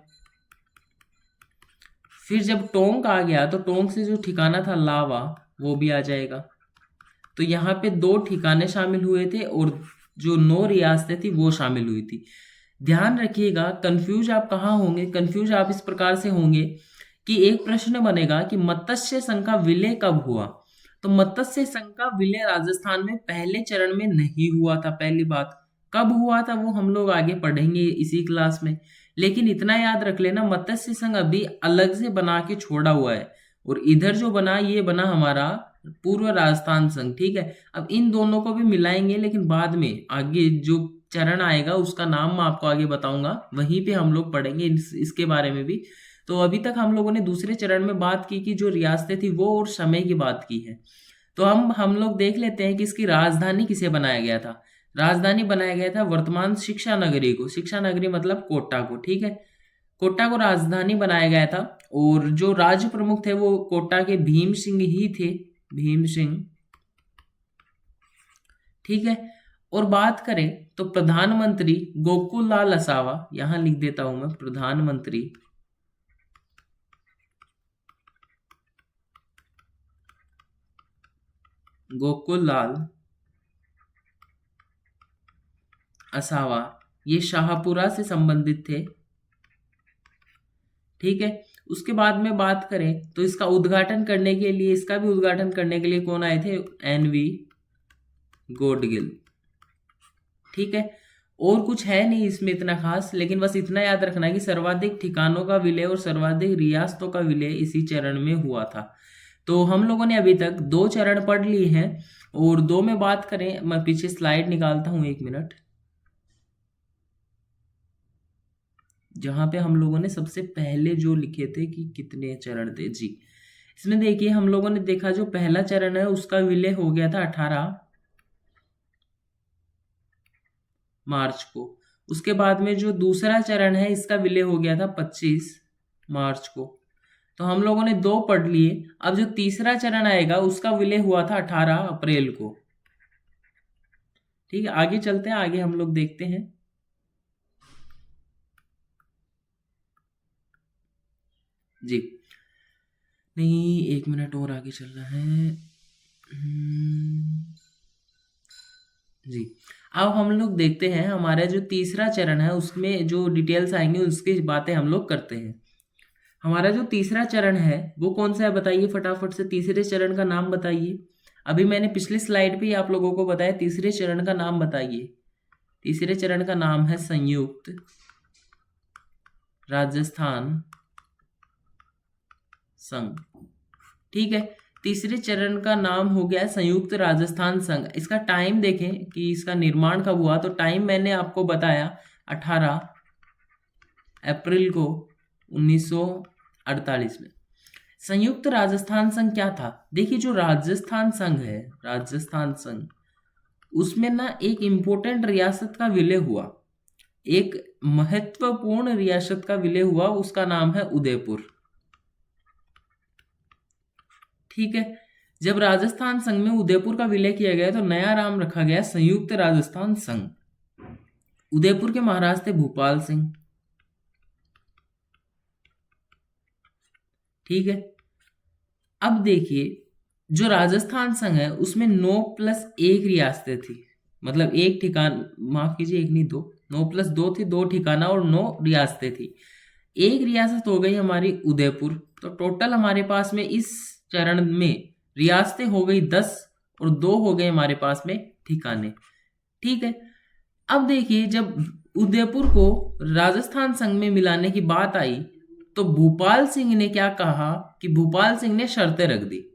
फिर जब टोंक आ गया तो टोंक से जो ठिकाना था लावा वो भी आ जाएगा। तो यहाँ पे 2 ठिकाने शामिल हुए थे और जो 9 रियासतें थी वो शामिल हुई थी। ध्यान रखिएगा, कंफ्यूज आप कहाँ होंगे, कंफ्यूज आप इस प्रकार से होंगे कि एक प्रश्न बनेगा कि मत्स्य संघ का विलय कब हुआ। तो मत्स्य संघ का विलय राजस्थान में पहले चरण में नहीं हुआ था। पहली बात, कब हुआ था वो हम लोग आगे पढ़ेंगे इसी क्लास में, लेकिन इतना याद रख लेना, मत्स्य संघ अभी अलग से बना के छोड़ा हुआ है और इधर जो बना ये बना हमारा पूर्व राजस्थान संघ। ठीक है, अब इन दोनों को भी मिलाएंगे, लेकिन बाद में आगे जो चरण आएगा उसका नाम मैं आपको आगे बताऊंगा, वहीं पे हम लोग पढ़ेंगे इसके बारे में भी। तो अभी तक हम लोगों ने दूसरे चरण में बात की कि जो रियासतें थी वो और समय की बात की है। तो हम लोग देख लेते हैं कि इसकी राजधानी किसे बनाया गया था। राजधानी बनाया गया था वर्तमान शिक्षा नगरी को, शिक्षा नगरी मतलब कोटा को। ठीक है, कोटा को राजधानी बनाया गया था और जो राज्य प्रमुख थे वो कोटा के भीम सिंह ही थे, भीम सिंह। ठीक है, और बात करें तो प्रधानमंत्री गोकुल लाल असावा, यहां लिख देता हूं मैं, प्रधानमंत्री गोकुल लाल असावा, ये शाहपुरा से संबंधित थे। ठीक है, उसके बाद में बात करें तो इसका उद्घाटन करने के लिए, इसका भी उद्घाटन करने के लिए कौन आए थे, एनवी गोडगिल। ठीक है, और कुछ है नहीं इसमें इतना खास, लेकिन बस इतना याद रखना है कि सर्वाधिक ठिकानों का विलय और सर्वाधिक रियासतों का विलय इसी चरण में हुआ था। तो हम लोगों ने अभी तक 2 चरण पढ़ लिए हैं और 2 में बात करें, मैं पीछे स्लाइड निकालता हूं 1 मिनट, जहां पे हम लोगों ने सबसे पहले जो लिखे थे कि कितने चरण थे जी। इसमें देखिए, हम लोगों ने देखा जो पहला चरण है उसका विलय हो गया था 18 मार्च को। उसके बाद में जो दूसरा चरण है इसका विलय हो गया था 25 मार्च को। तो हम लोगों ने 2 पढ़ लिए। अब जो तीसरा चरण आएगा उसका विलय हुआ था 18 अप्रैल को। ठीक है, आगे चलते हैं, आगे हम लोग देखते हैं। जी नहीं, 1 मिनट और आगे चलना है। जी, अब हम लोग देखते हैं हमारा जो तीसरा चरण है उसमें जो डिटेल्स आएंगे उसकी बातें हम लोग करते हैं। हमारा जो तीसरा चरण है वो कौन सा है बताइए, फटाफट से तीसरे चरण का नाम बताइए। अभी मैंने पिछले स्लाइड पे ही आप लोगों को बताया, तीसरे चरण का नाम बताइए। तीसरे चरण का नाम है संयुक्त राजस्थान संघ। ठीक है। तीसरे चरण का नाम हो गया संयुक्त राजस्थान संघ। इसका टाइम देखें कि इसका निर्माण कब हुआ, तो टाइम मैंने आपको बताया 18 अप्रैल को 1948 में। संयुक्त राजस्थान संघ क्या था? देखिए, जो राजस्थान संघ है, राजस्थान संघ, उसमें ना एक इंपॉर्टेंट रियासत का विलय हुआ, एक महत्वपूर्ण रियासत का विलय हुआ, उसका नाम है उदयपुर। ठीक है। जब राजस्थान संघ में उदयपुर का विलय किया गया तो नया नाम रखा गया संयुक्त राजस्थान संघ। उदयपुर के महाराज थे भूपाल सिंह। ठीक है। अब देखिए, जो राजस्थान संघ है उसमें 9+1 रियासतें थी, मतलब एक ठिकान, माफ कीजिए, एक नहीं दो, 9+2 थी, 2 ठिकाना और 9 रियासतें थी। एक रियासत हो गई हमारी उदयपुर। तो टोटल हमारे पास में इस चरण में रियासतें हो गई 10 और 2 हो गए हमारे पास में ठिकाने। ठीक है। अब देखिए, जब उदयपुर को राजस्थान संघ में मिलाने की बात आई तो भूपाल सिंह ने क्या कहा कि भूपाल सिंह ने शर्तें रख दी।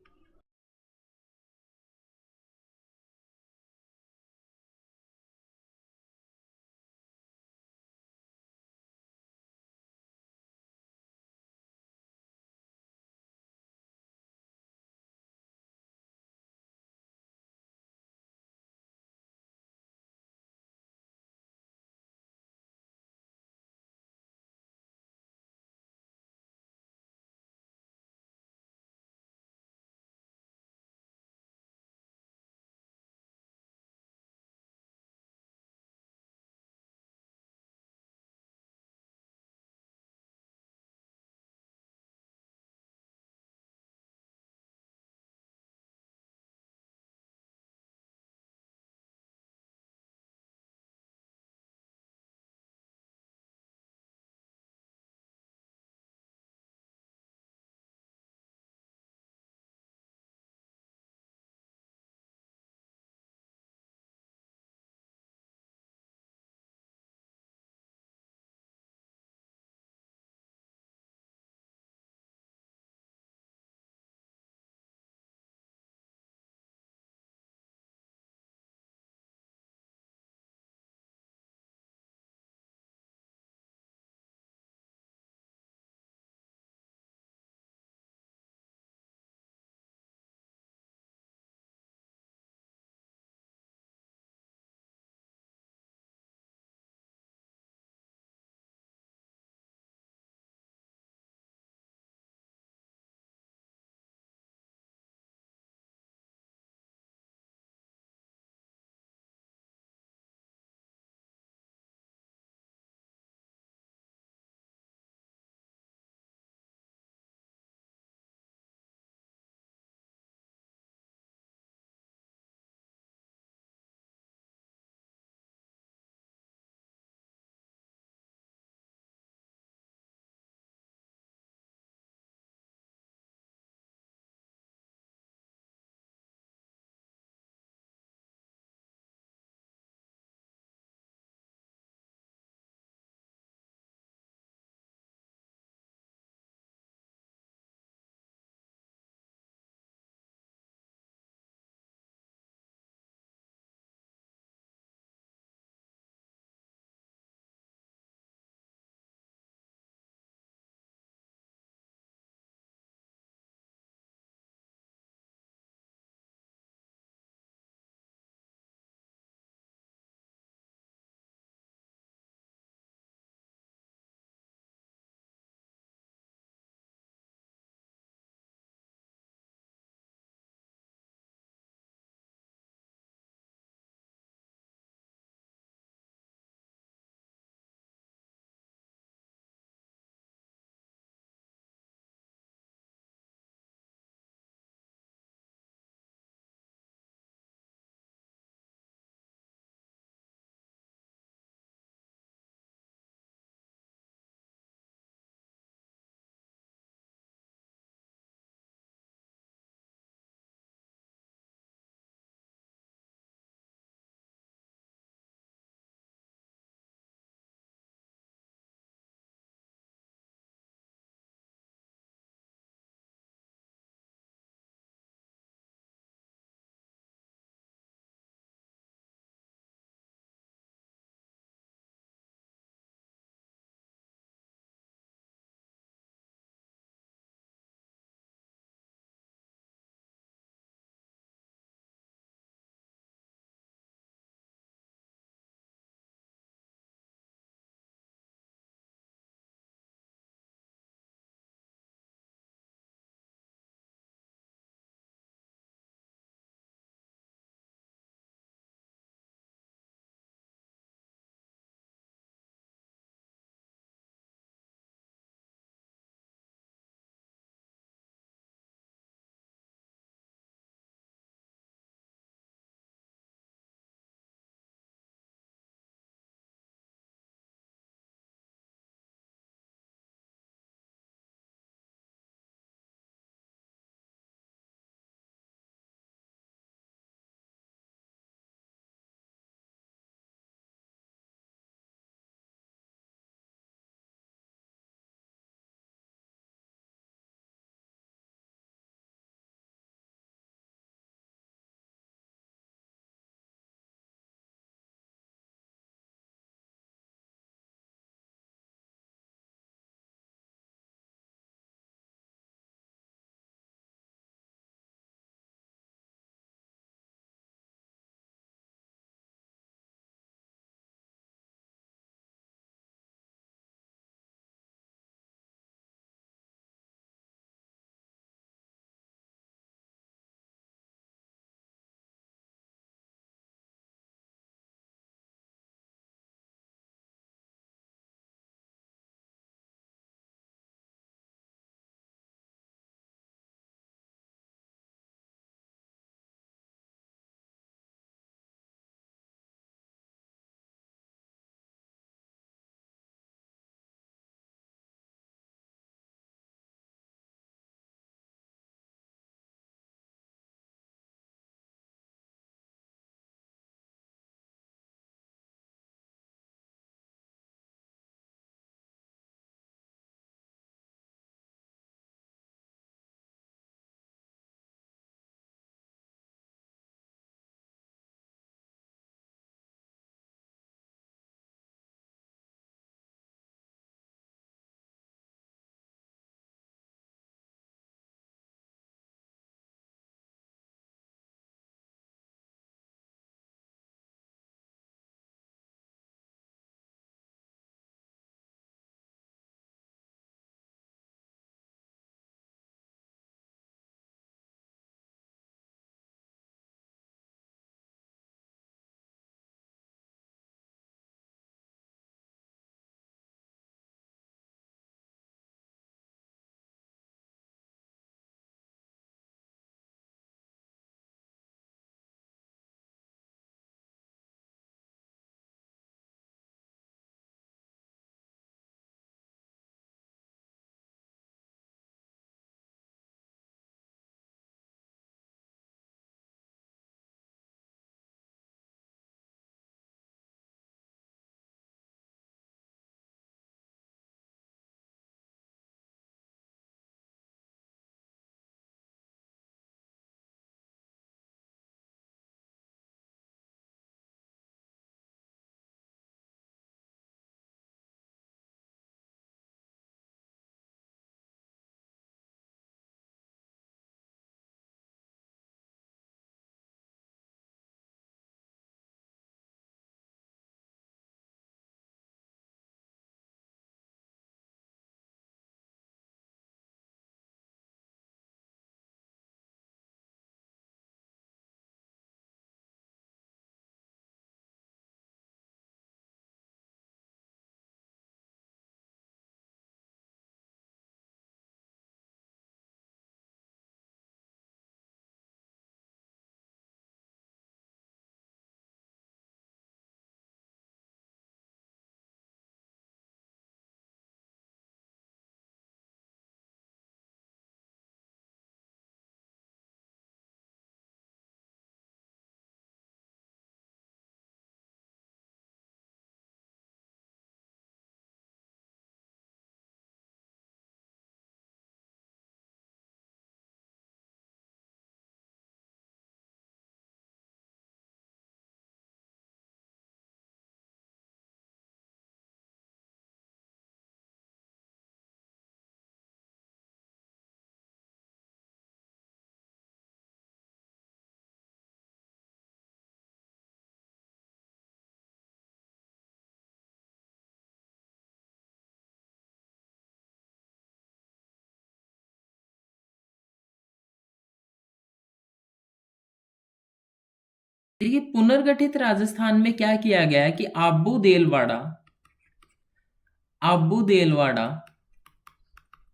देखिए पुनर्गठित राजस्थान में क्या किया गया कि आबू देलवाड़ा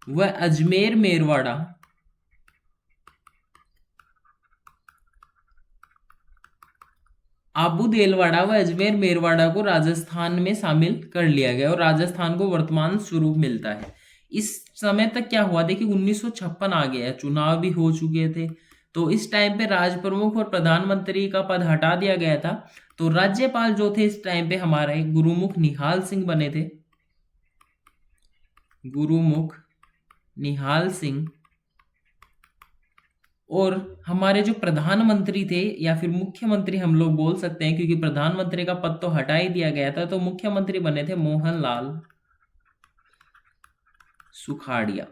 व अजमेर मेरवाड़ा आबू देलवाड़ा व अजमेर मेरवाड़ा को राजस्थान में शामिल कर लिया गया और राजस्थान को वर्तमान स्वरूप मिलता है। इस समय तक क्या हुआ, देखिए 1956 आ गया, चुनाव भी हो चुके थे, तो इस टाइम पे राज प्रमुख और प्रधानमंत्री का पद हटा दिया गया था। तो राज्यपाल जो थे इस टाइम पे हमारे गुरुमुख निहाल सिंह बने थे, गुरुमुख निहाल सिंह। और हमारे जो प्रधानमंत्री थे या फिर मुख्यमंत्री हम लोग बोल सकते हैं, क्योंकि प्रधानमंत्री का पद तो हटा ही दिया गया था, तो मुख्यमंत्री बने थे मोहनलाल सुखाड़िया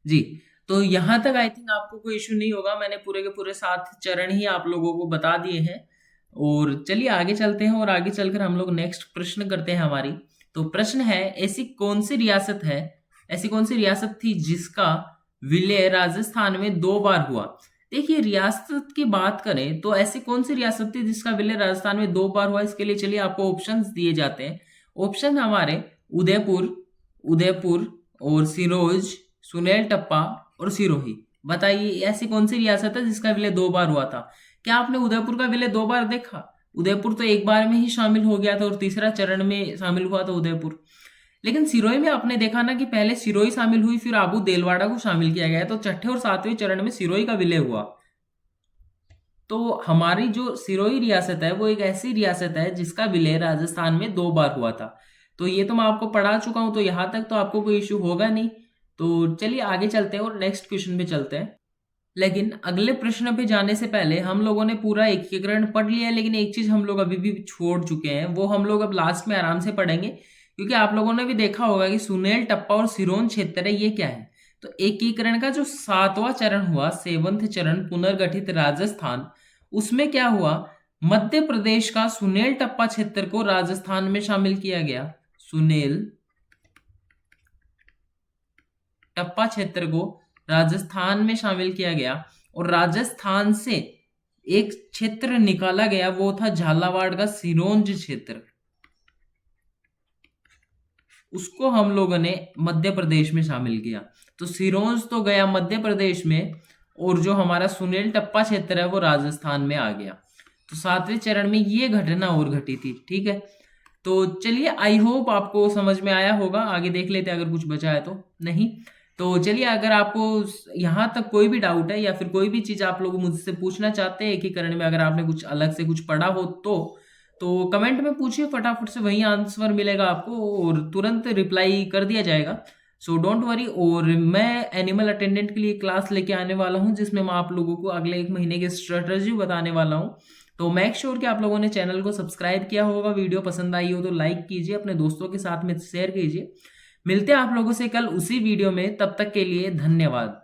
जी। तो यहां तक आई थिंक आपको कोई इश्यू नहीं होगा, मैंने पूरे के पूरे 7 चरण ही आप लोगों को बता दिए हैं। और चलिए आगे चलते हैं और आगे चलकर हम लोग नेक्स्ट प्रश्न करते हैं हमारी। तो प्रश्न है, ऐसी कौन सी रियासत थी जिसका विलय राजस्थान में 2 बार हुआ। देखिए रियासत की बात करें तो ऐसी कौन सी रियासत थी जिसका विलय राजस्थान में 2 बार हुआ, इसके लिए चलिए आपको ऑप्शंस दिए जाते हैं। ऑप्शन हमारे उदयपुर और सिरोज, सुनेलटप्पा और सिरोही। बताइए ऐसी कौन सी रियासत है जिसका विलय 2 बार हुआ था। क्या आपने उदयपुर का विलय 2 बार देखा? उदयपुर तो एक बार में ही शामिल हो गया था और तीसरा चरण में शामिल हुआ था उदयपुर। लेकिन सिरोही में आपने देखा ना कि पहले सिरोही शामिल हुई, फिर आबू देलवाड़ा को शामिल किया गया, तो छठे और 7वें चरण में सिरोही का विलय हुआ। तो हमारी जो सिरोही रियासत है वो एक ऐसी रियासत है जिसका विलय राजस्थान में 2 बार हुआ था। तो ये तो मैं आपको पढ़ा चुका हूं, तो यहां तक तो आपको कोई इश्यू होगा नहीं। तो चलिए आगे चलते हैं और नेक्स्ट क्वेश्चन पे चलते हैं। लेकिन अगले प्रश्न पे जाने से पहले हम लोगों ने पूरा एकीकरण पढ़ लिया है, लेकिन एक चीज हम लोग अभी भी छोड़ चुके हैं, वो हम लोग अब लास्ट में आराम से पढ़ेंगे, क्योंकि आप लोगों ने भी देखा होगा कि सुनेलटप्पा और सिरोंज क्षेत्र है, ये क्या है। तो एकीकरण का जो 7वां चरण हुआ, 7th चरण पुनर्गठित राजस्थान, उसमें क्या हुआ, मध्य प्रदेश का सुनेलटप्पा क्षेत्र को राजस्थान में शामिल किया गया। सुनेलटप्पा क्षेत्र को राजस्थान में शामिल किया गया और राजस्थान से एक क्षेत्र निकाला गया, वो था झालावाड़ का सिरोंज क्षेत्र, उसको हम लोगों ने मध्य प्रदेश में शामिल किया। तो सिरोंज तो गया मध्य प्रदेश में और जो हमारा सुनेलटप्पा क्षेत्र है वो राजस्थान में आ गया। तो 7वें चरण में ये घटना और घटी थी। ठीक है, तो चलिए आई होप आपको समझ में आया होगा। आगे देख लेते हैं अगर कुछ बचा है तो। नहीं तो चलिए, अगर आपको यहाँ तक कोई भी डाउट है या फिर कोई भी चीज आप लोग मुझसे पूछना चाहते हैं एकीकरण में, अगर आपने कुछ अलग से कुछ पढ़ा हो तो कमेंट में पूछिए, फटाफट से वही आंसर मिलेगा आपको और तुरंत रिप्लाई कर दिया जाएगा। So don't worry. और मैं एनिमल अटेंडेंट के लिए क्लास लेके आने वाला हूँ, जिसमें मैं आप लोगों को अगले 1 महीने की स्ट्रेटजी बताने वाला हूँ। तो मेक श्योर कि आप लोगों ने चैनल को सब्सक्राइब किया होगा, वीडियो पसंद आई हो तो लाइक कीजिए, अपने दोस्तों के साथ में शेयर कीजिए। मिलते हैं आप लोगों से कल उसी वीडियो में, तब तक के लिए धन्यवाद।